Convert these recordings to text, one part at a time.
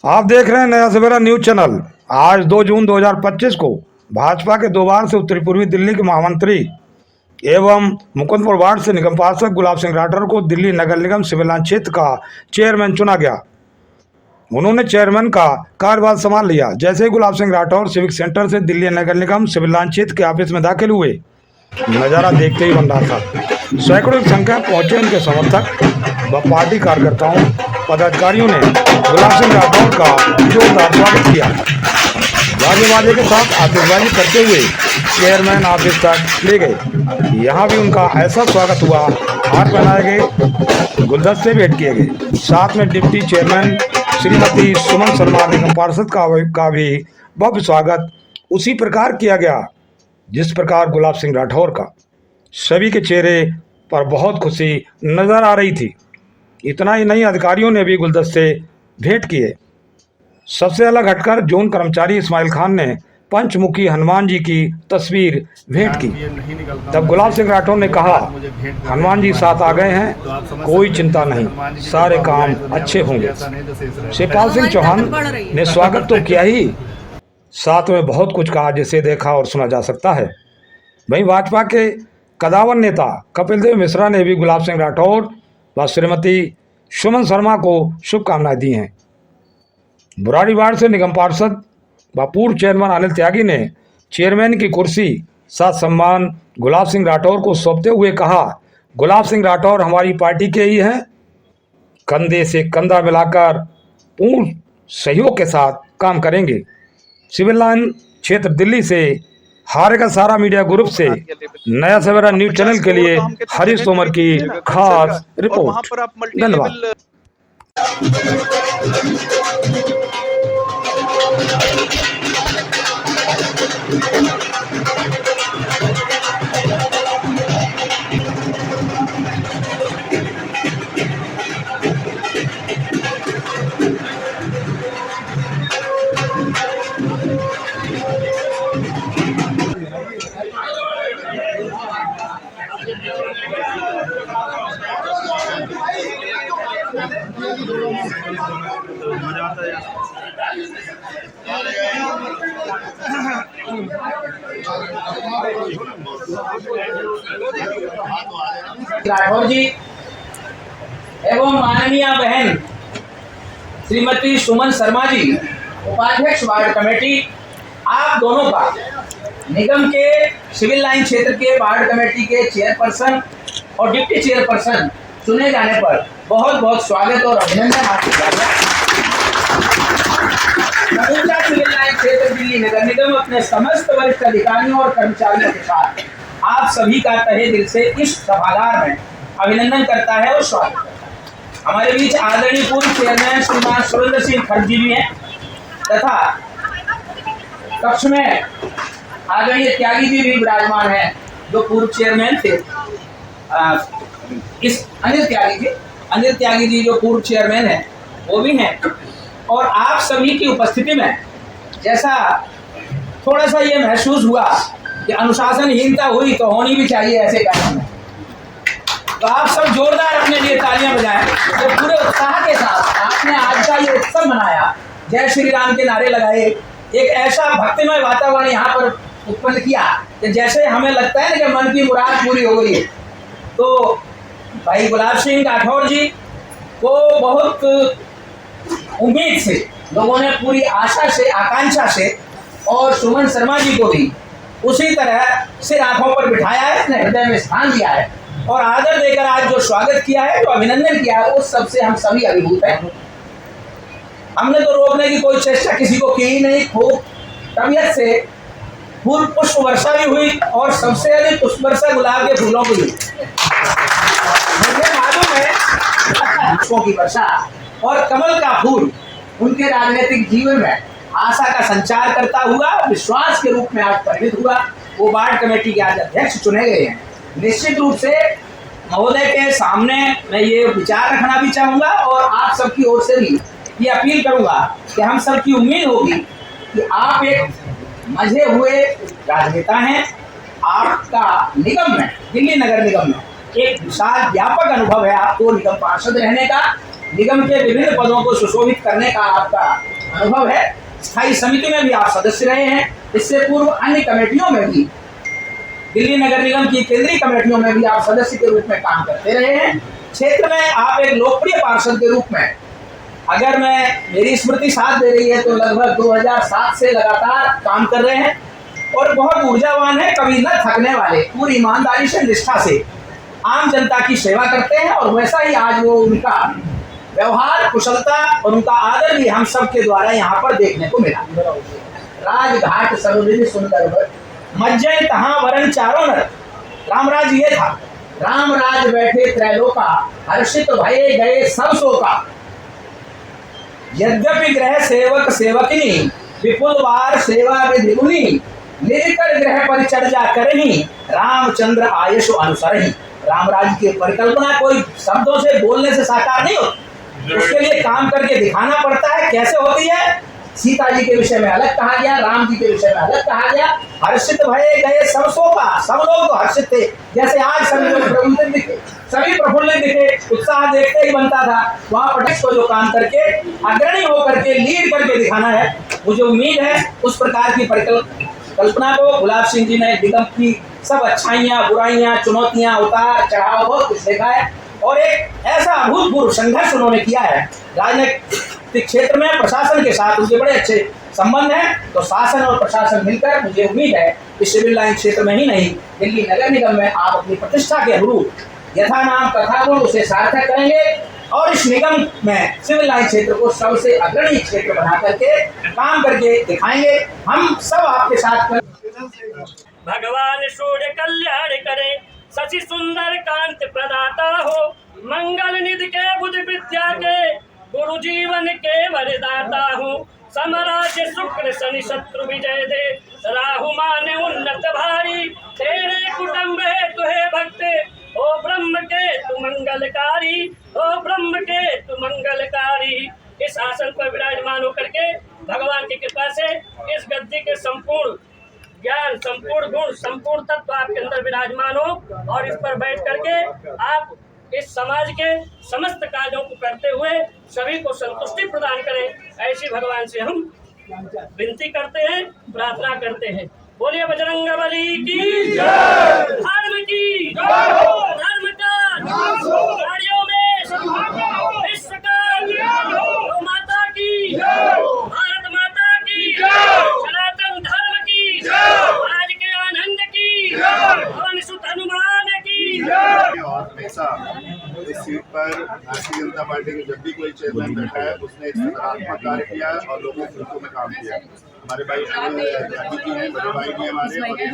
आप देख रहे हैं नया सवेरा न्यूज चैनल। आज 2 जून 2025 को भाजपा के 2 बार से उत्तरी पूर्वी दिल्ली के महामंत्री एवं मुकुंदपुर वार्ड से निगम पार्षद गुलाब सिंह राठौर को दिल्ली नगर निगम सिविल लाइन क्षेत्र का चेयरमैन चुना गया। उन्होंने चेयरमैन का कार्यभार संभाल लिया। जैसे ही गुलाब सिंह राठौर सिविक सेंटर से दिल्ली नगर निगम सिविल लाइन क्षेत्र के ऑफिस में दाखिल हुए, नज़ारा देखते ही बन रहा था। सैकड़ों की संख्या पहुंचे उनके समर्थक व पार्टी कार्यकर्ताओं पदाधिकारियों ने गुलाब सिंह राठौर का जोरदार स्वागत किया। बाजे बाजे के साथ आतिशबाजी करते हुए चेयरमैन ऑफिस तक ले गए। यहाँ भी उनका ऐसा स्वागत हुआ, हार पहनाए गए, गुलदस्ते भेंट किए गए। साथ में डिप्टी चेयरमैन श्रीमती सुमन शर्मा निगम पार्षद का भी भव्य स्वागत उसी प्रकार किया गया जिस प्रकार गुलाब सिंह राठौर का। सभी के चेहरे पर बहुत खुशी नजर आ रही थी। इतना ही नहीं, अधिकारियों ने भी गुलदस्ते भेंट किए। सबसे अलग हटकर जोन कर्मचारी इस्माइल खान ने पंचमुखी हनुमान जी की तस्वीर भेंट की। तब गुलाब सिंह राठौर ने कहा, हनुमान जी साथ आ गए हैं, कोई चिंता नहीं, सारे काम अच्छे होंगे। शिवपाल सिंह चौहान ने स्वागत तो किया ही, साथ में बहुत कुछ कहा जिसे देखा और सुना जा सकता है। वहीं भाजपा के कदावर नेता कपिल देव मिश्रा ने भी गुलाब सिंह राठौर व श्रीमती सुमन शर्मा को शुभकामनाएं दी हैं। बुराड़ी वार्ड से निगम पार्षद व पूर्व चेयरमैन अनिल त्यागी ने चेयरमैन की कुर्सी साथ सम्मान गुलाब सिंह राठौर को सौंपते हुए कहा, गुलाब सिंह राठौर हमारी पार्टी के ही हैं, कंधे से कंधा मिलाकर पूर्ण सहयोग के साथ काम करेंगे। सिविल लाइन क्षेत्र दिल्ली से हारे का सारा मीडिया ग्रुप से नया सवेरा न्यूज चैनल के लिए हरीश तोमर की खास रिपोर्ट। धन्यवाद। राठौर जी एवं माननीय बहन श्रीमती सुमन शर्मा जी, उपाध्यक्ष वार्ड कमेटी, आप दोनों का निगम के सिविल लाइन क्षेत्र के वार्ड कमेटी के चेयरपर्सन और डिप्टी चेयरपर्सन चुने जाने पर बहुत बहुत स्वागत और अभिनंदन। समूचा सिविल लाइन क्षेत्र दिल्ली नगर निगम अपने समस्त वरिष्ठ अधिकारियों और कर्मचारियों के साथ आप सभी का तहे दिल से इस सभागार में अभिनंदन करता है और स्वागत करता है। हमारे बीच आदरणीय पूर्व चेयरमैन श्रीमान सुरेंद्र सिंह खर्च जी भी हैं तथा कक्ष में आदरणीय त्यागी जी भी विराजमान हैं जो पूर्व चेयरमैन थे। इस अनिल त्यागी जी जो पूर्व चेयरमैन हैं वो भी हैं। और आप सभी की उपस्थिति में जैसा थोड़ा सा ये महसूस हुआ कि अनुशासनहीनता हुई तो होनी भी चाहिए ऐसे काम में, तो आप सब जोरदार अपने लिए तालियां बजाएं। तो पूरे उत्साह के साथ आपने आज का ये उत्सव मनाया, जय श्री राम के नारे लगाए, एक ऐसा भक्तिमय वातावरण यहाँ पर उत्पन्न किया कि जैसे हमें लगता है ना कि मन की मुराद पूरी हो गई है। तो भाई गुलाब सिंह राठौर जी को बहुत उम्मीद से लोगों ने पूरी आशा से, आकांक्षा से, और सुमन शर्मा जी को भी उसी तरह से आंखों पर बिठाया है, अपने हृदय में स्थान दिया है और आदर देकर आज जो स्वागत किया है, जो अभिनंदन किया है, उस सबसे हम सभी अभिभूत हैं। हमने तो रोकने की कोई चेष्टा किसी को की ही नहीं। खूब तबीयत से फूल पुष्प वर्षा भी हुई और सबसे अधिक पुष्प वर्षा गुलाब के फूलों की हुई। मुझे मालूम है पुष्पों की वर्षा और कमल का फूल उनके राजनीतिक जीवन में आशा का संचार करता हुआ विश्वास के रूप में आज परिणित हुआ। वो वार्ड कमेटी के आज अध्यक्ष चुने गए हैं। निश्चित रूप से महोदय के सामने मैं ये विचार रखना भी चाहूंगा और आप सबकी ओर से भी ये अपील करूंगा कि हम सबकी उम्मीद होगी कि आप एक मजे हुए राजनेता हैं। आपका निगम में, दिल्ली नगर निगम में एक विशाल व्यापक अनुभव है आपको निगम पार्षद रहने का, निगम के विभिन्न पदों को सुशोभित करने का आपका अनुभव है। स्थायी समिति में भी आप सदस्य रहे हैं। इससे पूर्व अन्य कमेटियों में भी, दिल्ली नगर निगम की केंद्रीय कमेटियों में भी आप सदस्य के रूप में काम करते रहे हैं। क्षेत्र में आप एक लोकप्रिय पार्षद के रूप में, अगर मैं मेरी स्मृति साथ दे रही है तो लगभग 2007 से लगातार काम कर रहे हैं और बहुत ऊर्जावान है, कभी न थकने वाले, पूरी ईमानदारी से, निष्ठा से आम जनता की सेवा करते हैं। और वैसा ही आज वो उनका व्यवहार, कुशलता और उनका आदर भी हम सबके द्वारा यहाँ पर देखने को मिला। राजघाट सर्वविधि सुंदर मज्जय तहाँ वरण चारों नर। रामराज ये था, रामराज बैठे त्रैलोका, हर्षित भये गए सब शोका। यद्यपि ग्रह सेवक सेवकिनी, विपुल वार सेवा विधिगुनी। निर्कर ग्रह परिचर्या करही, रामचंद्र आयुष अनुसरही। रामराज की परिकल्पना कोई शब्दों से, बोलने से साकार नहीं होती, उसके लिए काम करके दिखाना पड़ता है। कैसे होती है? सीता जी के विषय में अलग कहा गया, राम जी के विषय में अलग कहा गया। हर्षित भये गए सब शोका, सब लोग तो हर्षित थे। जैसे आज सभी लोग प्रफुल्लित दिखे, सभी प्रफुल्लित दिखे, उत्साह देखते ही बनता था। वहां पर को जो काम करके अग्रणी होकर के, लीड करके दिखाना है, मुझे उम्मीद है उस प्रकार की परिकल्पना को गुलाब सिंह जी ने निगम की सब अच्छाइयाँ, बुराइयाँ, चुनौतियाँ, उतार चढ़ाव बहुत कुछ देखा है और एक ऐसा अभूतपूर्व संघर्ष उन्होंने किया है। राजनीतिक क्षेत्र में प्रशासन के साथ उनके बड़े अच्छे संबंध हैं। तो शासन और प्रशासन मिलकर, मुझे उम्मीद है कि सिविल लाइन क्षेत्र में ही नहीं, दिल्ली नगर निगम में आप अपनी प्रतिष्ठा के अनुरूप यथा नाम तथा गुण उसे सार्थक करेंगे और इस निगम में सिविल लाइन क्षेत्र को सबसे अग्रणी क्षेत्र बना करके काम करके दिखाएंगे। हम सब आपके साथ भगवान सूर्य कल्याण करे, शशि सुंदर कांत प्रदाता हो। मंगल निधि के बुध विद्या के, गुरु जीवन के वरदाता हूँ। समराज्य शुक्र शनि शत्रु विजय दे, राहु माने उन्नत भारी। तेरे कुटुंब है तुहे भक्ते, ओ ब्रह्म के तु मंगलकारी, ओ ब्रह्म के तु मंगलकारी। इस आसन पर विराजमान होकर के भगवान की कृपा से इस गद्दी के संपूर्ण ज्ञान, संपूर्ण गुण, संपूर्ण तत्व आपके अंदर विराजमान हो और इस पर बैठ करके आप इस समाज के समस्त कार्यों को करते हुए सभी को संतुष्टि प्रदान करें। ऐसी भगवान से हम विनती करते हैं, प्रार्थना करते हैं। बोलिए बजरंगबली की जय, धर्म की जय, धर्म का गाड़ियों में विश्व का, गौ माता की, भारत माता की, सनातन धर्म की, आज के आनंद की, पवन सुत हनुमान की। और हमेशा इस सीट पर भारतीय जनता पार्टी के जब भी कोई चेयरमैन बैठा है उसने एक सकारात्मक कार्य किया है और लोगों के हितों में काम किया है। हमारे भाई अनिल जी हैं, बड़े भाई भी हमारे, और ये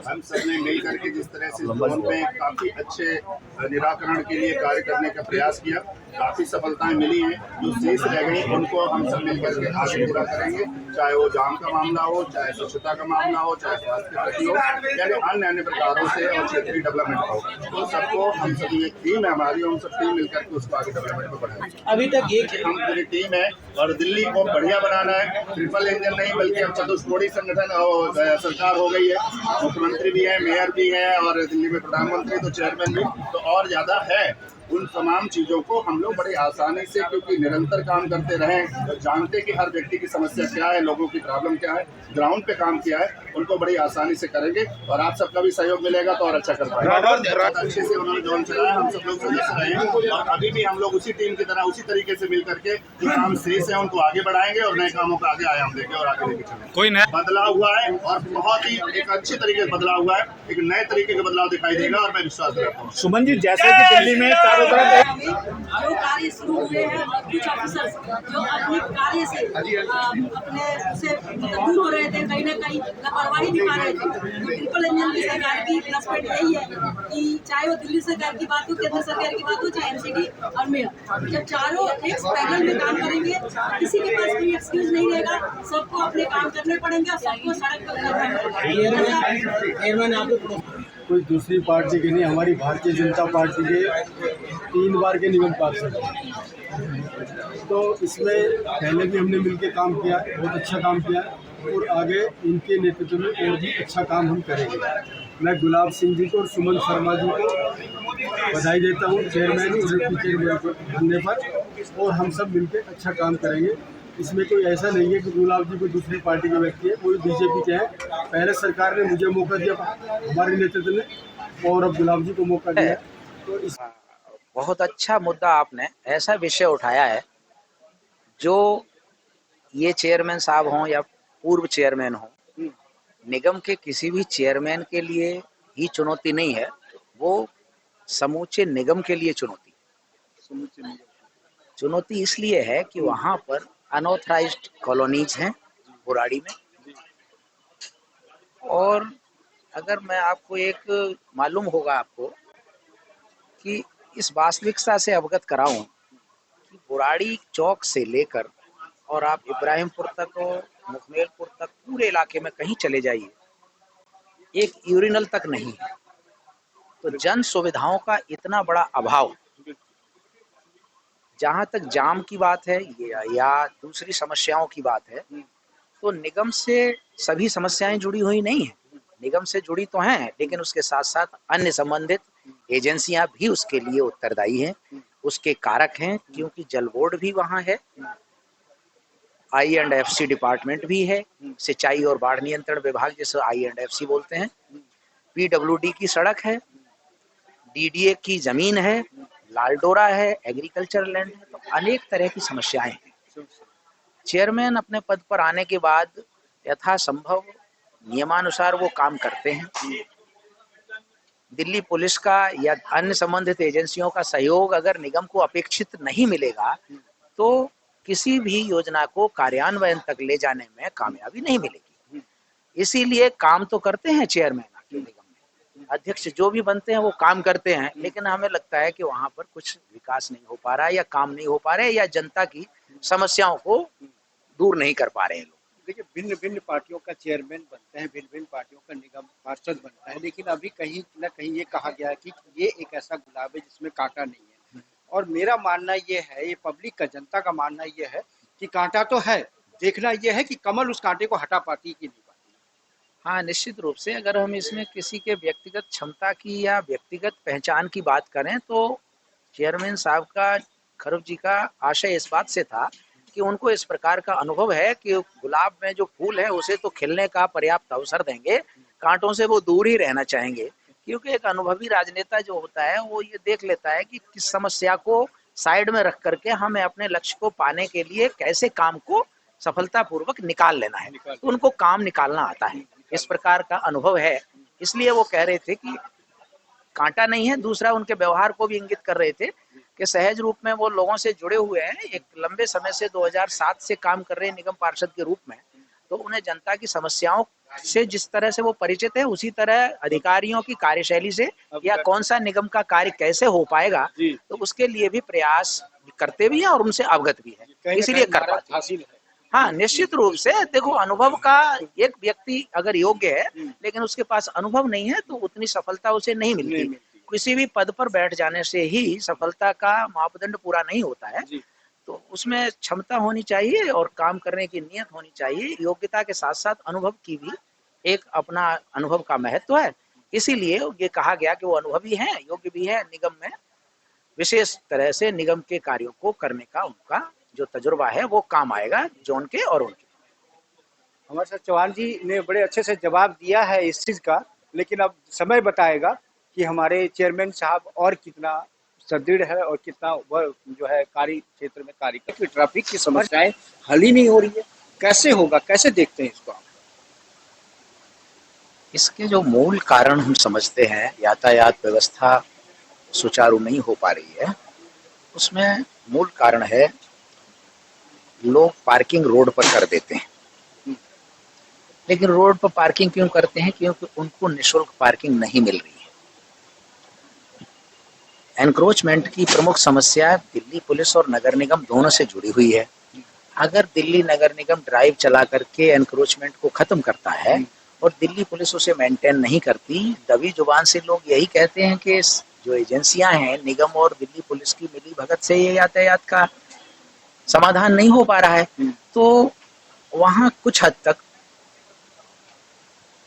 हम सब ने मिल करके जिस तरह से जोन में काफ़ी अच्छे निराकरण के लिए कार्य करने का प्रयास किया, काफ़ी सफलताएं मिली हैं। जो शेष रह गई उनको हम सब मिल करके आगे पूरा करेंगे, चाहे वो जाम का मामला हो, चाहे स्वच्छता का मामला हो, चाहे स्वास्थ्य के प्रति हो, यानी अन्य अन्य प्रकारों से, और क्षेत्रीय डेवलपमेंट हो। तो सबको हम सब, एक टीम है हमारी, हम सब टीम मिलकर के उसको आगे डेवलपमेंट को बढ़ाएंगे। अभी तक एक हम पूरी टीम है और दिल्ली को बढ़िया बनाना है। ट्रिपल इंजन नहीं बल्कि अब चतुष्कोणीय संगठन सरकार हो गई है। मुख्यमंत्री भी है, मेयर भी है और दिल्ली में प्रधानमंत्री, तो चेयरमैन भी, तो और ज्यादा है। उन तमाम चीज़ों को हम लोग बड़े आसानी से, क्योंकि निरंतर काम करते रहें, जानते कि हर व्यक्ति की समस्या क्या है, लोगों की प्रॉब्लम क्या है, ग्राउंड पे काम किया है, उनको बड़ी आसानी से करेंगे और आप सबका भी सहयोग मिलेगा तो और अच्छा कर पाएंगे। अच्छे से उन्होंने जोन चलाया, हम सब लोग सदस्य रहे हैं और अभी भी हम लोग उसी टीम की तरह उसी तरीके से मिल करके जो काम शेष है उनको आगे बढ़ाएंगे और नए कामों का आगे आयाम देंगे और आगे लेके चलेंगे। कोई नया बदलाव हुआ है और बहुत ही एक अच्छे तरीके से बदलाव हुआ है, एक नए तरीके का बदलाव दिखाई देगा और मैं विश्वास करता हूँ। सुमन जी, जैसे कि दिल्ली में चारों तरफ जो कार्य शुरू हुए हैं, कुछ ऑफिसर्स जो अपने कार्य से अपने से दूर हो रहे थे, कहीं ना कहीं लापरवाही दिखा रहे थे। तो ट्रिपल इंजन की सरकार की प्लस पॉइंट यही है कि चाहे वो दिल्ली सरकार की बात हो, केंद्र सरकार की बात हो, चाहे एमसीडी और मेयर, जब चारों एक पैनल में काम करेंगे किसी के पास कोई एक्सक्यूज नहीं रहेगा, सबको अपने काम करने पड़ेंगे और सबको सड़क पर करना पड़ेगा। कोई दूसरी पार्टी के नहीं, हमारी भारतीय जनता पार्टी के 3 बार के निगम पार्षद, तो इसमें पहले भी हमने मिलकर काम किया, बहुत अच्छा काम किया। और आगे इनके नेतृत्व में और भी अच्छा काम हम करेंगे। मैं गुलाब सिंह जी को और सुमन शर्मा जी को बधाई देता हूँ चेयरमैन और डिप्टी चेयरमैन बनने पर, और हम सब मिलकर अच्छा काम करेंगे। इसमें कोई ऐसा नहीं है कि गुलाब जी कोई दूसरी पार्टी के व्यक्ति है, कोई बीजेपी के हैं। पहले सरकार ने मुझे मौका दिया हमारे नेतृत्व में, और अब गुलाब जी को मौका दिया, तो इस बहुत अच्छा मुद्दा आपने ऐसा विषय उठाया है जो ये चेयरमैन साहब हों या पूर्व चेयरमैन हों, निगम के किसी भी चेयरमैन के लिए ही चुनौती नहीं है, वो समूचे निगम के लिए चुनौती इसलिए है कि वहां पर अनऑथराइज्ड कॉलोनीज हैं बुराड़ी में। और अगर मैं आपको एक मालूम होगा आपको कि इस वास्तविकता से अवगत कराऊं कि बुराड़ी चौक से लेकर और आप इब्राहिमपुर तक और मुखमेलपुर तक पूरे इलाके में कहीं चले जाइए, एक यूरिनल तक नहीं है। तो जन सुविधाओं का इतना बड़ा अभाव, जहां तक जाम की बात है या दूसरी समस्याओं की बात है, तो निगम से सभी समस्याएं जुड़ी हुई नहीं है। निगम से जुड़ी तो हैं, लेकिन उसके साथ साथ अन्य संबंधित एजेंसियां भी उसके लिए उत्तरदायी हैं, उसके कारक हैं, क्योंकि जल बोर्ड भी वहां है, I&FC डिपार्टमेंट भी है, सिंचाई और बाढ़ नियंत्रण विभाग जिसे I&FC बोलते हैं, PWD की सड़क है, DDA की जमीन है, लालडोरा है, एग्रीकल्चर लैंड है, तो अनेक तरह की समस्याएं हैं। चेयरमैन अपने पद पर आने के बाद यथासंभव नियमानुसार वो काम करते हैं। दिल्ली पुलिस का या अन्य संबंधित एजेंसियों का सहयोग अगर निगम को अपेक्षित नहीं मिलेगा तो किसी भी योजना को कार्यान्वयन तक ले जाने में कामयाबी नहीं मिलेगी। इसीलिए काम तो करते हैं चेयरमैन आके निगम में, अध्यक्ष जो भी बनते हैं वो काम करते हैं, लेकिन हमें लगता है कि वहां पर कुछ विकास नहीं हो पा रहा है या काम नहीं हो पा रहे या जनता की समस्याओं को दूर नहीं कर पा रहे हैं लोग। देखिए, भिन्न भिन्न पार्टियों का चेयरमैन बनते हैं, भिन्न भिन्न पार्टियों का निगम पार्षद बनता है, लेकिन अभी कहीं ना कहीं ये कहा गया है कि ये एक ऐसा गुलाब है जिसमें कांटा नहीं है। और मेरा मानना ये है, ये पब्लिक का, जनता का मानना ये है कि कांटा तो है, देखना ये है कि कमल उस कांटे को हटा पाती कि नहीं पाती। हाँ, निश्चित रूप से अगर हम इसमें किसी के व्यक्तिगत क्षमता की या व्यक्तिगत पहचान की बात करें तो चेयरमैन साहब का, खरुब जी का आशय इस बात से था कि उनको इस प्रकार का अनुभव है कि गुलाब में जो फूल है उसे तो खिलने का पर्याप्त अवसर देंगे, कांटों से वो दूर ही रहना चाहेंगे, क्योंकि एक अनुभवी राजनेता जो होता है वो ये देख लेता है कि किस समस्या को साइड में रख करके हमें अपने लक्ष्य को पाने के लिए कैसे काम को सफलतापूर्वक निकाल लेना है। तो उनको काम निकालना आता है, इस प्रकार का अनुभव है। इसलिए वो कह रहे थे कि कांटा नहीं है। दूसरा, उनके व्यवहार को भी इंगित कर रहे थे कि सहज रूप में वो लोगों से जुड़े हुए हैं, एक लंबे समय से 2007 से काम कर रहे हैं निगम पार्षद के रूप में, तो उन्हें जनता की समस्याओं से जिस तरह से वो परिचित है उसी तरह अधिकारियों की कार्यशैली से या कौन सा निगम का कार्य कैसे हो पाएगा तो उसके लिए भी प्रयास करते भी हैं और उनसे अवगत भी है, इसीलिए कर पाते हैं। हाँ, निश्चित रूप से देखो, अनुभव का एक व्यक्ति अगर योग्य है लेकिन उसके पास अनुभव नहीं है तो उतनी सफलता उसे नहीं मिलती। किसी भी पद पर बैठ जाने से ही सफलता का मापदंड पूरा नहीं होता है, तो उसमें क्षमता होनी चाहिए और काम करने की नियत होनी चाहिए। योग्यता के साथ साथ अनुभव की भी एक अपना अनुभव का महत्व है, इसीलिए ये कहा गया कि वो अनुभवी हैं, योग्य भी है, निगम में विशेष तरह से निगम के कार्यों को करने का उनका जो तजुर्बा है वो काम आएगा जोन के और उनके। हमारे साथ चौहान जी ने बड़े अच्छे से जवाब दिया है इस चीज़ का, लेकिन अब समय बताएगा कि हमारे चेयरमैन साहब और कितना सुदृढ़ है और कितना वह जो है कार्य क्षेत्र में कार्य करते। ट्रैफिक की समस्याएं हल ही नहीं हो रही है, कैसे होगा, कैसे देखते हैं इसको आप? इसके जो मूल कारण हम समझते हैं, यातायात व्यवस्था सुचारू नहीं हो पा रही है, उसमें मूल कारण है लोग पार्किंग रोड पर कर देते हैं। लेकिन रोड पर पार्किंग क्यों करते हैं? क्योंकि उनको निःशुल्क पार्किंग नहीं मिल रही है। एनक्रोचमेंट की प्रमुख समस्या दिल्ली पुलिस और नगर निगम दोनों से जुड़ी हुई है। अगर दिल्ली नगर निगम ड्राइव चला करके एनक्रोचमेंट को खत्म करता है और दिल्ली पुलिस उसे मेंटेन नहीं करती, दबी जुबान से लोग यही कहते हैं कि जो एजेंसियां हैं निगम और दिल्ली पुलिस की मिली भगत से ये यातायात का समाधान नहीं हो पा रहा है, तो वहाँ कुछ हद तक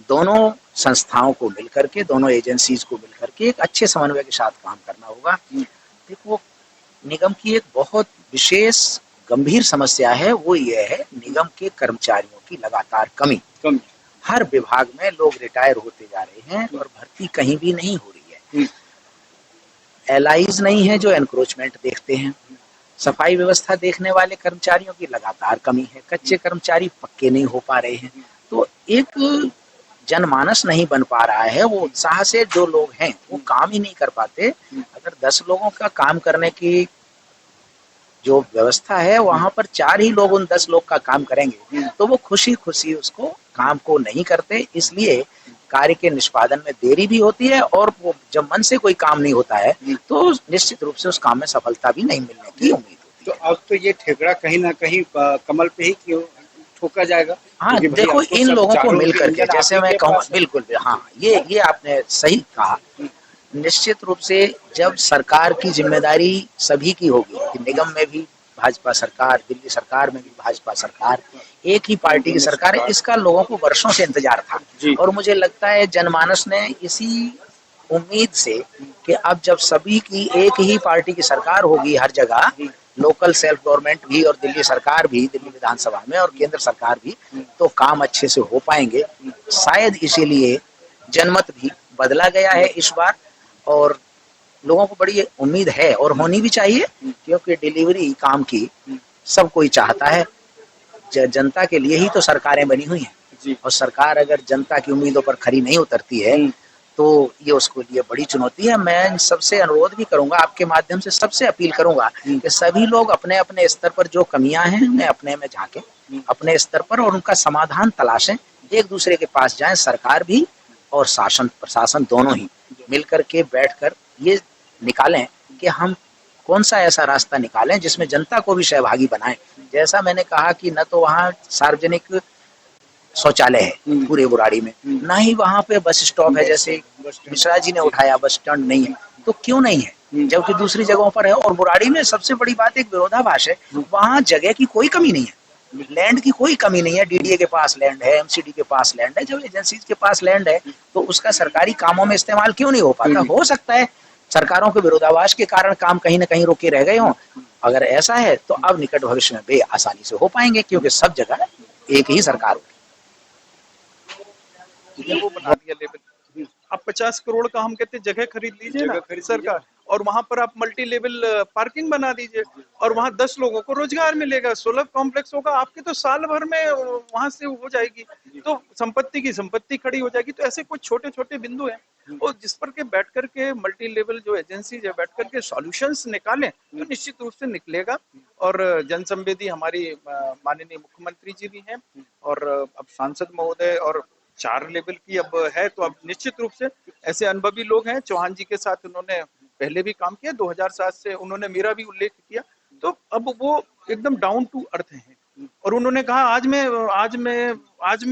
दोनों संस्थाओं को मिलकर के, दोनों एजेंसीज को मिलकर के एक अच्छे समन्वय के साथ काम करना होगा। देखो, निगम की एक बहुत विशेष गंभीर समस्या है, वो ये है निगम के कर्मचारियों की लगातार कमी। हर विभाग में लोग रिटायर होते जा रहे हैं और भर्ती कहीं भी नहीं हो रही है। एलाइज नहीं है जो एनक्रोचमेंट देखते हैं। सफाई व्यवस्था देखने वाले कर्मचारियों की लगातार कमी है। कच्चे कर्मचारी पक्के नहीं हो पा रहे हैं। तो एक जनमानस नहीं बन पा रहा है। वो उत्साह से जो लोग हैं वो काम ही नहीं कर पाते। अगर 10 लोगों का काम करने की जो व्यवस्था है वहां पर 4 ही लोग उन 10 लोग का काम करेंगे तो वो खुशी खुशी उसको काम को नहीं करते। इसलिए कार्य के निष्पादन में देरी भी होती है और वो जब मन से कोई काम नहीं होता है तो निश्चित रूप से उस काम में सफलता भी नहीं मिलने की उम्मीद होती तो अब तो ये ठेकड़ा कहीं ना कहीं कमल पे ही क्यों ठोका जाएगा। हाँ, क्योंकि भाई देखो आपको इन सब लोगों को चारों मिल करके, इंजन जैसे आप ही मैं के कहूँ, पास है। बिल्कुल हाँ, ये आपने सही कहा। निश्चित रूप से जब सरकार की जिम्मेदारी सभी की होगी कि निगम में भी भाजपा सरकार, दिल्ली सरकार में भी भाजपा सरकार, एक ही पार्टी की सरकार है, इसका लोगों को वर्षों से इंतजार था। और मुझे लगता है जनमानस ने इसी उम्मीद से कि अब जब सभी की एक ही पार्टी की सरकार होगी हर जगह, लोकल सेल्फ गवर्नमेंट भी और दिल्ली सरकार भी, दिल्ली विधानसभा में, और केंद्र सरकार भी, तो काम अच्छे से हो पाएंगे। शायद इसीलिए जनमत भी बदला गया है इस बार और लोगों को बड़ी उम्मीद है और होनी भी चाहिए, क्योंकि डिलीवरी काम की सब कोई चाहता है। जनता के लिए ही तो सरकारें बनी हुई हैं और सरकार अगर जनता की उम्मीदों पर खरी नहीं उतरती है तो ये उसके लिए बड़ी चुनौती है। मैं सबसे अनुरोध भी करूंगा, आपके माध्यम से सबसे अपील करूंगा कि सभी लोग अपने अपने स्तर पर जो कमियां हैं उन्हें अपने में झांकें, अपने स्तर पर, और उनका समाधान तलाशें। एक दूसरे के पास जाएं, सरकार भी और शासन प्रशासन दोनों ही मिलकर के बैठकर ये निकालें कि हम कौन सा ऐसा रास्ता निकालें जिसमें जनता को भी सहभागी बनाएं। जैसा मैंने कहा कि न तो वहाँ सार्वजनिक शौचालय है पूरे बुराड़ी में, ना ही वहाँ पे बस स्टॉप है, जैसे मिश्रा जी ने उठाया बस स्टैंड नहीं है, तो क्यों नहीं है, जबकि दूसरी जगहों पर है। और बुराड़ी में सबसे बड़ी बात एक विरोधाभास है, वहाँ जगह की कोई कमी नहीं है, लैंड की कोई कमी नहीं है। डीडीए के पास लैंड है, एमसीडी के पास लैंड है। जब एजेंसीज के पास लैंड है तो उसका सरकारी कामों में इस्तेमाल क्यों नहीं हो पाता। हो सकता है सरकारों के विरोधाभास के कारण काम कहीं ना कहीं रोके रह गए हों। अगर ऐसा है तो अब निकट भविष्य में वे आसानी से हो पाएंगे, क्योंकि सब जगह एक ही सरकार होगी। वो बना दिया लेवल। अब 50 करोड़ का हम कहते जगह खरीद लीजिए ना सरकार, और वहां पर आप मल्टी लेवल पार्किंग बना दीजिए और वहां 10 लोगों को रोजगार मिलेगा, सुलभ कॉम्प्लेक्स होगा, आपके तो साल भर में वहां से हो जाएगी, तो संपत्ति की संपत्ति खड़ी हो जाएगी। तो ऐसे कुछ छोटे छोटे बिंदु हैं और जिस पर के बैठ करके मल्टी लेवल जो एजेंसीज है बैठ करके सॉल्यूशंस निकालें तो निश्चित रूप से निकलेगा। और जनसंवेदी हमारी माननीय मुख्यमंत्री जी भी हैं और अब सांसद महोदय और 4 लेवल की अब है, तो अब निश्चित रूप से ऐसे अनुभवी लोग हैं। चौहान जी के साथ उन्होंने पहले भी काम किया, 2007 से उन्होंने मेरा भी उल्लेख किया, तो अब वो एकदम डाउन टू अर्थ हैं। और उन्होंने कहा आज मैं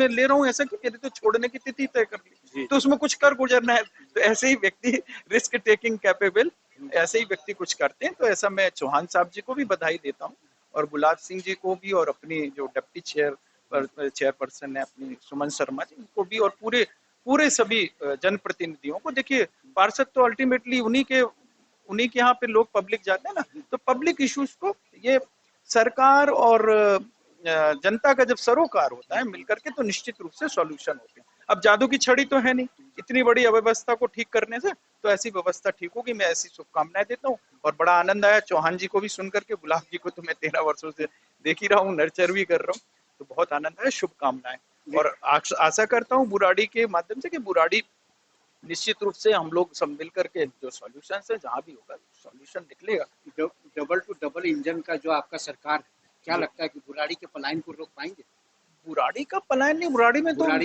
ले रहा हूँ ऐसा कि मेरी तो छोड़ने की तिथि तय कर ली, तो उसमें कुछ कर गुजरना है। तो ऐसे ही व्यक्ति रिस्क टेकिंग कैपेबल, ऐसे ही व्यक्ति कुछ करते हैं। तो ऐसा मैं चौहान साहब जी को भी बधाई देता हूँ और गुलाब सिंह जी को भी, और अपनी जो डिप्टी चेयरपर्सन है अपनी सुमन शर्मा जी, उनको भी, और पूरे सभी जनप्रतिनिधियों को। देखिए पार्षद तो अल्टीमेटली उन्हीं के यहाँ पे लोग पब्लिक जाते हैं ना, तो पब्लिक इश्यूज को ये सरकार और जनता का जब सरोकार होता है मिलकर के तो निश्चित रूप से सॉल्यूशन होते हैं। अब जादू की छड़ी तो है नहीं इतनी बड़ी अव्यवस्था को ठीक करने से, तो ऐसी व्यवस्था ठीक होगी। मैं ऐसी शुभकामनाएं देता हूँ और बड़ा आनंद आया चौहान जी को भी सुन करके। गुलाब जी को तो मैं 13 वर्षों से देख ही रहा हूँ, नर्चर भी कर रहा हूँ, तो बहुत आनंद आया। शुभकामनाएं और आशा करता हूँ बुराड़ी के माध्यम से कि बुराड़ी निश्चित रूप से हम लोग सब मिल करके जो सॉल्यूशन है जहाँ भी होगा सॉल्यूशन निकलेगा। डबल टू डबल इंजन का जो आपका सरकार है, क्या लगता है कि बुराड़ी के पलायन को रोक पाएंगे? बुराड़ी का पलायन नहीं, बुराड़ी में तो 8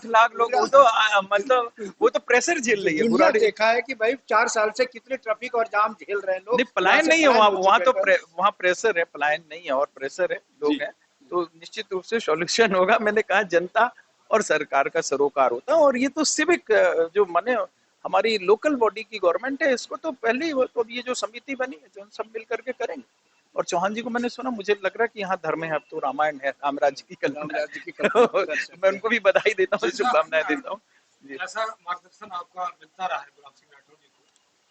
लाख लोग, वो तो प्रेशर झेल रही है बुराड़ी। देखा है कि भाई 4 साल से कितने ट्रैफिक और जाम झेल रहे हैं लोग। नहीं, पलायन नहीं है वहाँ तो वहाँ प्रेशर है, पलायन नहीं है और प्रेशर है, लोग हैं, तो निश्चित रूप से सॉल्यूशन होगा। मैंने कहा जनता और सरकार का सरोकार होता है और ये तो सिविक जो माने हमारी लोकल बॉडी की गवर्नमेंट है, इसको तो पहले ही, तो ये जो समिति बनी है जो सब मिल करके करेंगे और चौहान जी को मैंने सुना, मुझे लग रहा है कि यहाँ धर्म है, अब तो रामायण है, रामराज जी की कल्पना मैं उनको भी बधाई देता हूँ, शुभकामनाएं देता हूँ। ऐसा मार्गदर्शन आपका मिलता रहा है गुलाब सिंह राठौर जी को,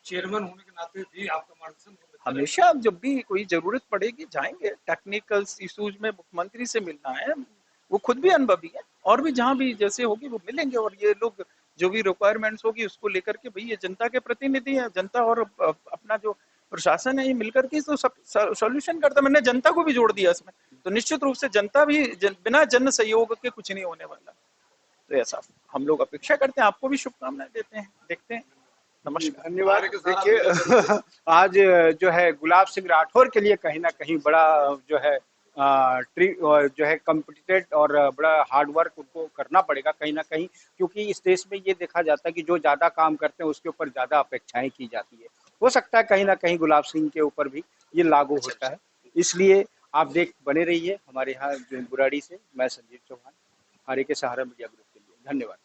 चेयरमैन होने के नाते भी आपका मार्गदर्शन हमेशा जब भी कोई जरूरत पड़ेगी जाएंगे। टेक्निकल इश्यूज में मुख्यमंत्री से मिलना है, वो खुद भी अनुभवी है, और भी जहाँ भी जैसे होगी वो मिलेंगे, और ये लोग जो भी रिक्वायरमेंट्स होगी उसको लेकर के, भाई ये जनता के प्रतिनिधि है, जनता और अपना जो प्रशासन है ये मिलकर के तो सब सॉल्यूशन करता है। मैंने जनता को भी जोड़ दिया इसमें, तो निश्चित रूप से जनता भी बिना जन सहयोग के कुछ नहीं होने वाला। तो ऐसा हम लोग अपेक्षा करते हैं, आपको भी शुभकामनाएं देते हैं, देखते हैं। नमस्कार, धन्यवाद। देखिए आज जो है गुलाब सिंह राठौर के लिए कहीं ना कहीं बड़ा जो है जो है कॉम्पिटिटेड और बड़ा हार्ड वर्क उनको करना पड़ेगा कहीं ना कहीं, क्योंकि इस देश में ये देखा जाता है कि जो ज़्यादा काम करते हैं उसके ऊपर ज़्यादा अपेक्षाएं की जाती है। हो सकता है कहीं ना कहीं गुलाब सिंह के ऊपर भी ये लागू होता है, इसलिए आप बने रहिए हमारे यहाँ बुराड़ी से। मैं संजीव चौहान, हारे के सहारा मीडिया ग्रुप के लिए, धन्यवाद।